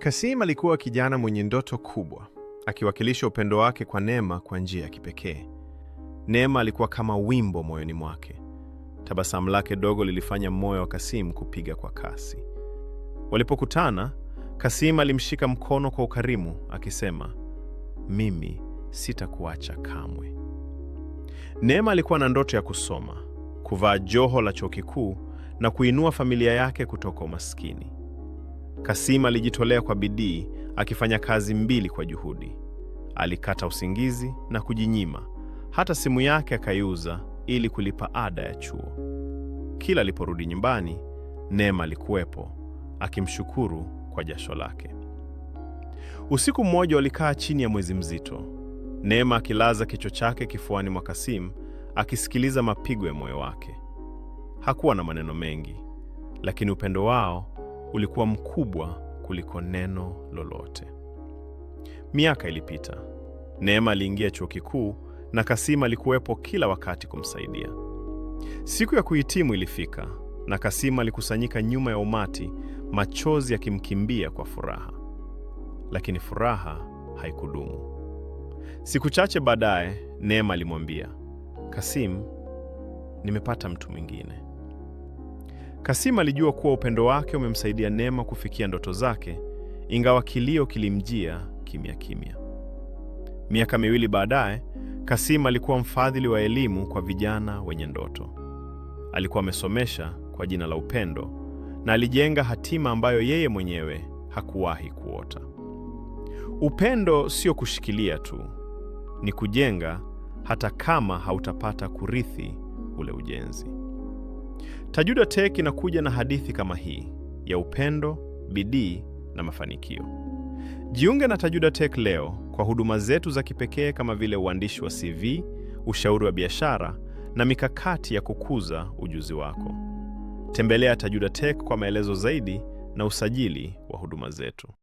Kasim alikuwa kijana mwenye ndoto kubwa, akiwakilisha upendo wake kwa Neema kwa njia ya kipekee. Neema alikuwa kama wimbo moyoni mwake. Tabasamu lake dogo lilifanya moyo wa Kasim kupiga kwa kasi. Walipokutana, Kasim alimshika mkono kwa ukarimu, akisema, "Mimi sitakuacha kamwe." Neema alikuwa na ndoto ya kusoma, kuvaa joho la chuo kikuu na kuinua familia yake kutoka umaskini. Kasim alijitolea kwa bidii, akifanya kazi mbili kwa juhudi. Alikata usingizi na kujinyima, hata simu yake akaiuza ili kulipa ada ya chuo. Kila aliporudi nyumbani, Neema alikuwepo, akimshukuru kwa jasho lake. Usiku mmoja walikaa chini ya mwezi mzito, Neema akilaza kichwa chake kifuani mwa Kasim, akisikiliza mapigo ya moyo wake. Hakuwa na maneno mengi, lakini upendo wao ulikuwa mkubwa kuliko neno lolote. Miaka ilipita. Neema aliingia chuo kikuu na Kasim alikuwepo kila wakati kumsaidia. Siku ya kuhitimu ilifika na Kasim alikusanyika nyuma ya umati, machozi yakimkimbia kwa furaha. Lakini furaha haikudumu. Siku chache baadaye, Neema alimwambia, "Kasim, nimepata mtu mwingine." Kasim alijua kuwa upendo wake umemsaidia Neema kufikia ndoto zake, ingawa kilio kilimjia kimya kimya. Miaka miwili baadaye, Kasim alikuwa mfadhili wa elimu kwa vijana wenye ndoto. Alikuwa amesomesha kwa jina la upendo na alijenga hatima ambayo yeye mwenyewe hakuwahi kuota. Upendo sio kushikilia tu, ni kujenga hata kama hautapata kurithi ule ujenzi. Tajuda Tech inakuja na hadithi kama hii ya upendo, bidii na mafanikio. Jiunge na Tajuda Tech leo kwa huduma zetu za kipekee kama vile uandishi wa CV, ushauri wa biashara na mikakati ya kukuza ujuzi wako. Tembelea Tajuda Tech kwa maelezo zaidi na usajili wa huduma zetu.